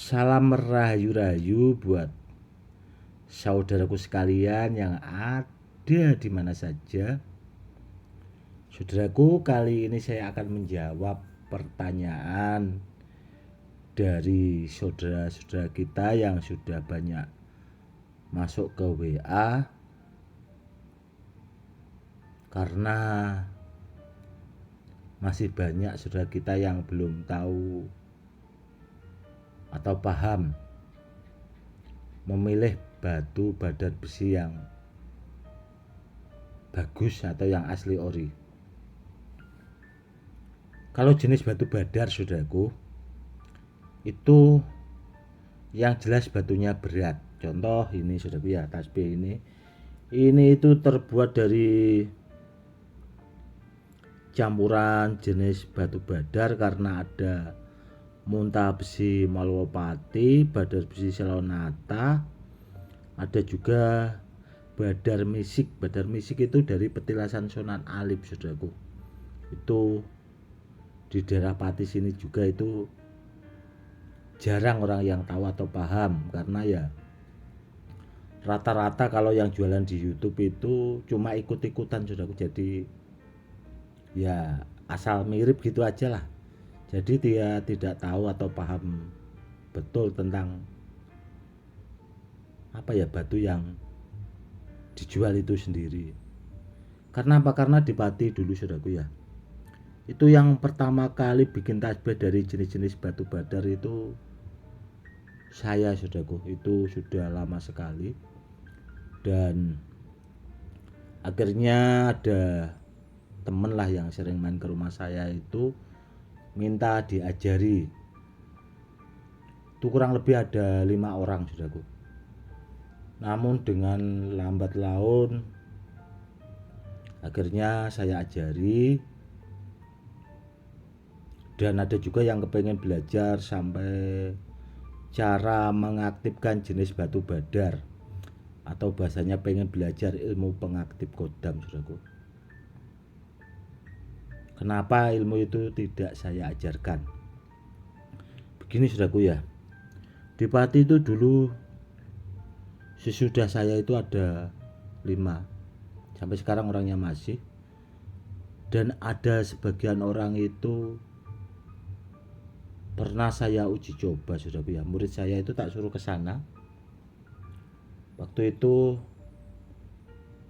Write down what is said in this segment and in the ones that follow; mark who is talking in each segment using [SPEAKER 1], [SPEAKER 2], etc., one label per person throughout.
[SPEAKER 1] Salam merayu-rayu buat saudaraku sekalian yang ada di mana saja. Saudaraku, kali ini saya akan menjawab pertanyaan dari saudara-saudara kita yang sudah banyak masuk ke WA, karena masih banyak saudara kita yang belum tahu atau paham memilih batu badan besi yang bagus atau yang asli ori. Kalau jenis batu badar, saudaraku, itu yang jelas batunya berat. Contoh ini, saudaraku, ya, tasbih ini itu terbuat dari campuran jenis batu badar karena ada munta besi Malwapati, badar besi Selonata, ada juga badar misik. Badar misik itu dari petilasan Sunan Alip, saudaraku. Itu di daerah Pati sini juga itu jarang orang yang tahu atau paham, karena ya rata-rata kalau yang jualan di YouTube itu cuma ikut-ikutan, saudaraku. Jadi ya asal mirip gitu aja lah. Jadi dia tidak tahu atau paham betul tentang apa ya batu yang dijual itu sendiri. Karena apa? Karena di Pati dulu, saudaraku, ya, itu yang pertama kali bikin tasbih dari jenis-jenis batu badar itu saya, saudaraku. Itu sudah lama sekali, dan akhirnya ada temen lah yang sering main ke rumah saya itu minta diajari. Itu kurang lebih ada 5 orang, saudaraku. Namun dengan lambat laun akhirnya saya ajari, dan ada juga yang kepengen belajar sampai cara mengaktifkan jenis batu badar, atau bahasanya pengen belajar ilmu pengaktif kodam, saudaraku. Kenapa ilmu itu tidak saya ajarkan? Begini, saudaraku, ya, di Pati itu dulu sesudah saya itu ada 5, sampai sekarang orangnya masih, dan ada sebagian orang itu pernah saya uji coba, saudaraku, ya. Murid saya itu tak suruh ke sana. Waktu itu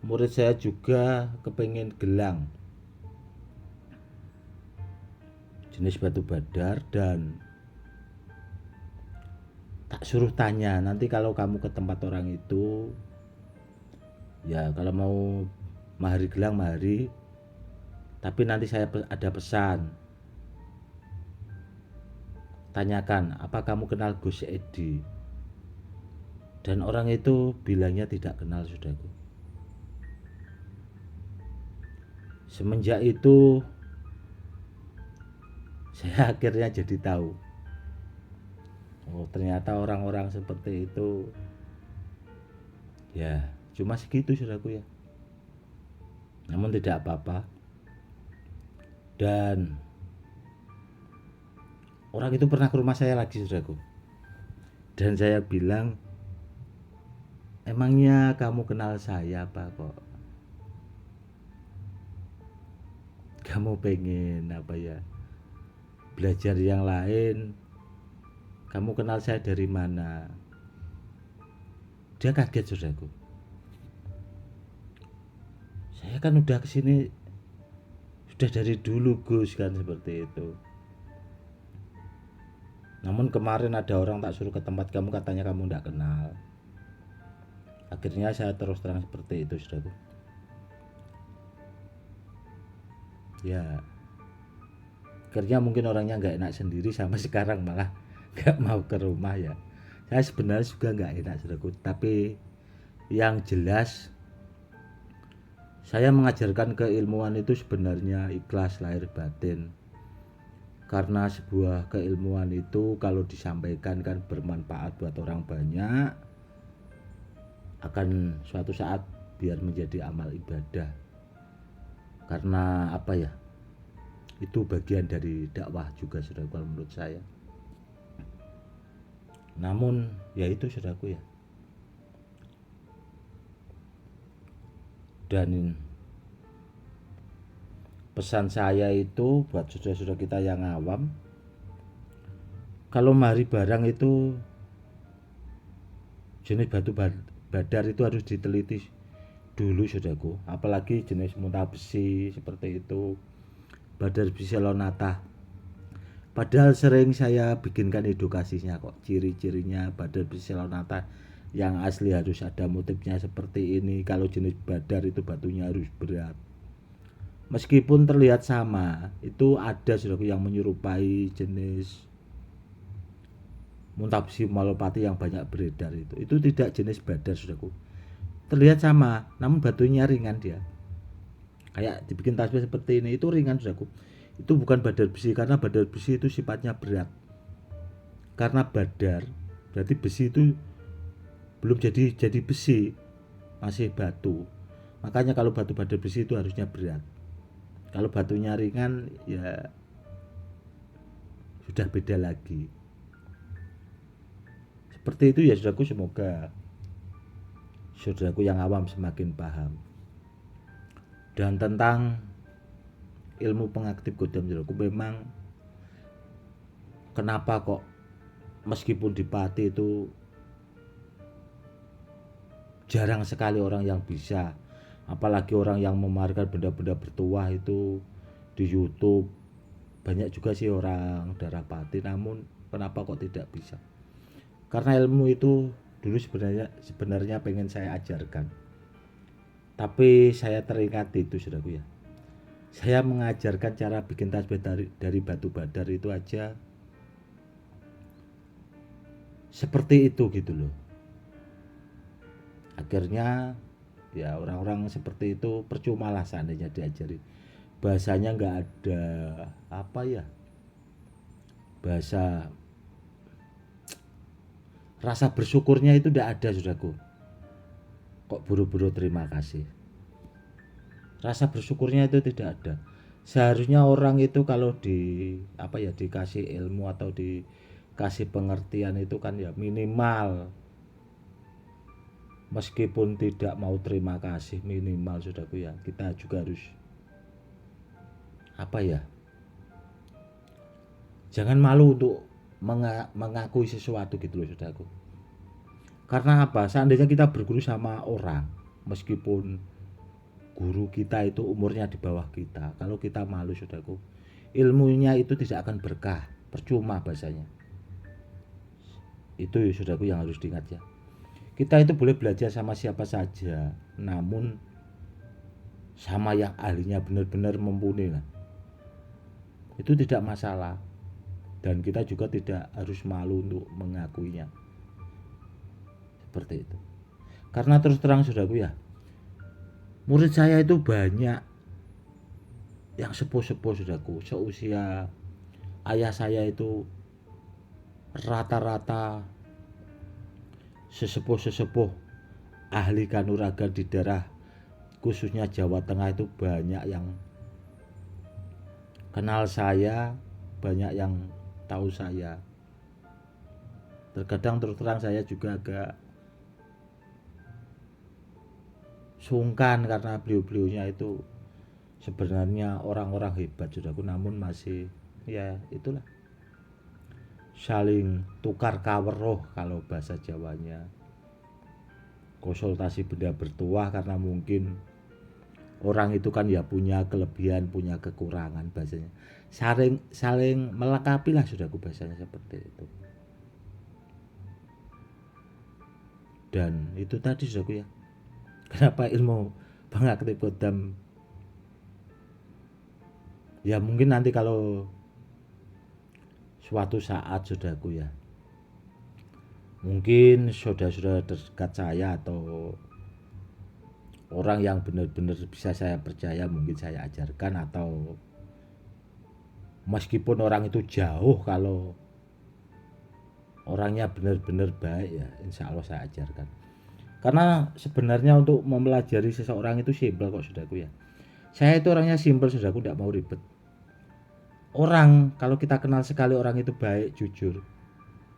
[SPEAKER 1] murid saya juga kepengen gelang jenis batu badar, dan tak suruh tanya, nanti kalau kamu ke tempat orang itu, ya kalau mau mahari gelang mahari, tapi nanti saya ada pesan, tanyakan apa kamu kenal Gus Edi. Dan orang itu bilangnya tidak kenal, saudaraku. Semenjak itu saya akhirnya jadi tahu, oh ternyata orang-orang seperti itu ya cuma segitu, saudaraku, ya. Namun tidak apa-apa. Dan orang itu pernah ke rumah saya lagi, saudaraku, dan saya bilang, emangnya kamu kenal saya apa kok kamu pengen apa ya belajar yang lain, kamu kenal saya dari mana? Dia kaget, saudaraku. Saya kan udah kesini sudah dari dulu, Gus, kan, seperti itu. Namun kemarin ada orang tak suruh ke tempat kamu, katanya kamu tidak kenal. Akhirnya saya terus terang seperti itu, saudaraku. Ya, akhirnya mungkin orangnya nggak enak sendiri, sampai sekarang malah nggak mau ke rumah, ya. Saya sebenarnya juga nggak enak, saudaraku, tapi yang jelas saya mengajarkan keilmuan itu sebenarnya ikhlas lahir batin. Karena sebuah keilmuan itu kalau disampaikan kan bermanfaat buat orang banyak, akan suatu saat biar menjadi amal ibadah. Karena apa ya, itu bagian dari dakwah juga, saudara, kalau menurut saya. Namun ya itu saudaraku ya. Dan pesan saya itu buat saudara-saudara kita yang awam, kalau mari barang itu jenis batu badar itu harus diteliti dulu saudaraku, apalagi jenis muntah besi seperti itu, badar besi Selonata. Padahal sering saya bikinkan edukasinya kok, ciri-cirinya badar besi Selonata yang asli harus ada motifnya seperti ini. Kalau jenis badar itu batunya harus berat. Meskipun terlihat sama, itu ada saudaraku yang menyerupai jenis muntah besi Malopati yang banyak beredar itu. Itu tidak jenis badar saudaraku. Terlihat sama, namun batunya ringan dia. Kayak dibikin tasbih seperti ini, itu ringan saudaraku. Itu bukan badar besi, karena badar besi itu sifatnya berat. Karena badar berarti besi itu belum jadi besi, masih batu. Makanya kalau batu badar besi itu harusnya berat. Kalau batunya ringan ya sudah beda lagi. Seperti itu ya saudaraku, semoga saudaraku yang awam semakin paham. Dan tentang ilmu pengaktif godam saudaraku, memang kenapa kok meskipun di Pati itu jarang sekali orang yang bisa, apalagi orang yang memamerkan benda-benda bertuah itu di YouTube. Banyak juga sih orang daerah Pati, namun kenapa kok tidak bisa? Karena ilmu itu dulu sebenarnya pengen saya ajarkan, tapi saya teringat itu saudaraku ya, saya mengajarkan cara bikin tasbih dari batu badar itu aja seperti itu gitu loh. Akhirnya ya orang-orang seperti itu percuma lah seandainya diajari. Bahasanya nggak ada apa ya, bahasa rasa bersyukurnya itu tidak ada saudaraku. Kok buru-buru terima kasih, rasa bersyukurnya itu tidak ada. Seharusnya orang itu kalau dikasih ilmu atau dikasih pengertian itu kan ya minimal, meskipun tidak mau terima kasih, minimal saudaraku ya, kita juga harus jangan malu untuk mengakui sesuatu gitu loh saudaraku. Karena apa? Seandainya kita berguru sama orang, meskipun guru kita itu umurnya di bawah kita, kalau kita malu saudaraku, ilmunya itu tidak akan berkah, percuma bahasanya. Itu saudaraku yang harus diingat ya. Kita itu boleh belajar sama siapa saja, namun sama yang ahlinya benar-benar mumpuni lah, itu tidak masalah. Dan kita juga tidak harus malu untuk mengakuinya seperti itu. Karena terus terang saudaraku ya, murid saya itu banyak yang sepuh-sepuh saudaraku, seusia ayah saya itu rata-rata sesepuh-sesepuh ahli kanuragan di daerah khususnya Jawa Tengah itu banyak yang kenal saya, banyak yang tahu saya. Terkadang terus terang saya juga agak sungkan karena beliau-beliaunya itu sebenarnya orang-orang hebat saudaraku, namun masih ya itulah, saling tukar kaweruh kalau bahasa Jawanya, konsultasi benda bertuah, karena mungkin orang itu kan ya punya kelebihan, punya kekurangan, bahasanya saling melengkapi lah saudaraku, bahasanya seperti itu. Dan itu tadi saudaraku ya, kenapa ilmu pengaktif godam ya, mungkin nanti kalau suatu saat saudaraku ya, mungkin saudara-saudara dekat saya atau orang yang benar-benar bisa saya percaya, mungkin saya ajarkan. Atau meskipun orang itu jauh, kalau orangnya benar-benar baik ya insya Allah saya ajarkan. Karena sebenarnya untuk mempelajari seseorang itu simpel kok saudaraku ya. Saya itu orangnya simpel saudaraku, tidak mau ribet. Orang kalau kita kenal sekali orang itu baik, jujur,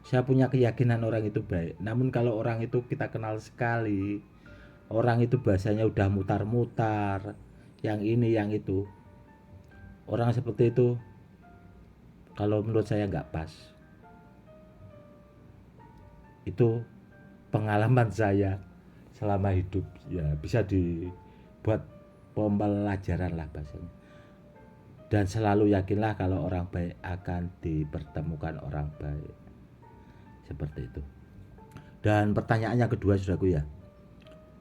[SPEAKER 1] Saya punya keyakinan orang itu baik. Namun kalau orang itu kita kenal sekali, orang itu bahasanya udah mutar-mutar, yang ini yang itu, orang seperti itu kalau menurut saya nggak pas. Itu pengalaman saya selama hidup, ya bisa dibuat pembelajaran lah bahasanya. Dan selalu yakinlah kalau orang baik akan dipertemukan orang baik, seperti itu. Dan pertanyaannya kedua, saudaraku, ya,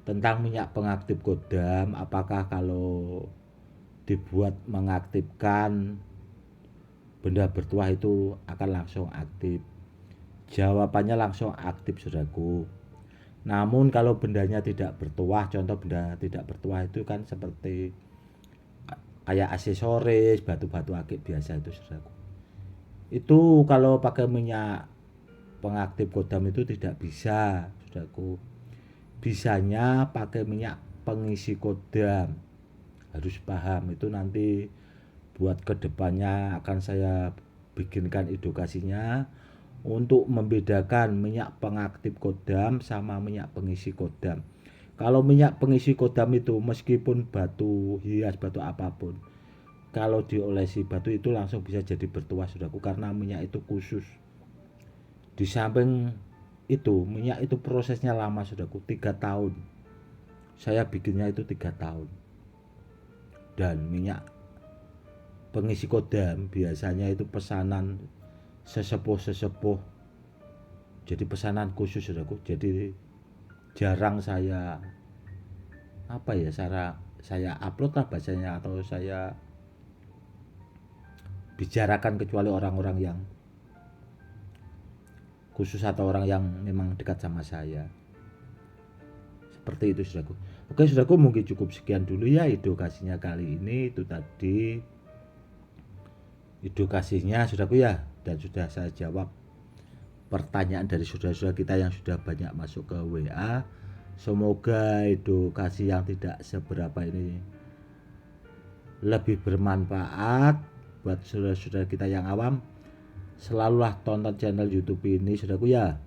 [SPEAKER 1] tentang minyak pengaktif kodam, apakah kalau dibuat mengaktifkan benda bertuah itu akan langsung aktif? Jawabannya langsung aktif, saudaraku. Namun kalau bendanya tidak bertuah, contoh benda tidak bertuah itu kan seperti kayak aksesoris, batu-batu akik biasa itu, saudaraku. Itu kalau pakai minyak pengaktif kodam itu tidak bisa, saudaraku. Bisanya pakai minyak pengisi kodam. Harus paham itu, nanti buat kedepannya akan saya bikinkan edukasinya untuk membedakan minyak pengaktif kodam sama minyak pengisi kodam. Kalau minyak pengisi kodam itu meskipun batu hias, batu apapun, kalau diolesi batu itu langsung bisa jadi bertuah, saudaraku, karena minyak itu khusus. Di samping itu minyak itu prosesnya lama, saudaraku, 3 tahun. Saya bikinnya itu 3 tahun. Dan minyak pengisi kodam biasanya itu pesanan sesepuh-sesepuh, jadi pesanan khusus, saudaraku. Jadi jarang saya saya upload lah bahasanya, atau saya bicarakan, kecuali orang-orang yang khusus atau orang yang memang dekat sama saya. Seperti itu, saudaraku. Oke, saudaraku, mungkin cukup sekian dulu ya edukasinya kali ini. Itu tadi edukasinya, saudaraku, ya, dan sudah saya jawab pertanyaan dari saudara-saudara kita yang sudah banyak masuk ke WA. Semoga edukasi yang tidak seberapa ini lebih bermanfaat buat saudara-saudara kita yang awam. Selalulah tonton channel YouTube ini, saudaraku, ya.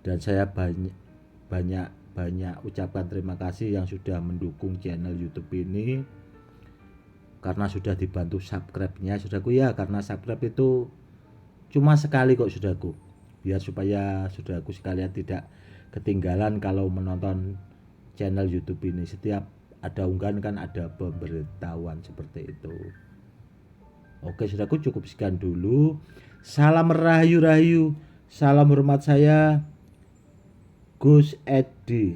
[SPEAKER 1] Dan saya banyak ucapkan terima kasih yang sudah mendukung channel YouTube ini, karena sudah dibantu subscribe-nya, saudaraku, ya. Karena subscribe itu cuma sekali kok, saudaraku, biar supaya saudaraku sekalian tidak ketinggalan kalau menonton channel YouTube ini. Setiap ada unggahan kan ada pemberitahuan, seperti itu. Oke, saudaraku, cukup sekian dulu. Salam rahayu-rahayu. Salam hormat, saya Gus Edi.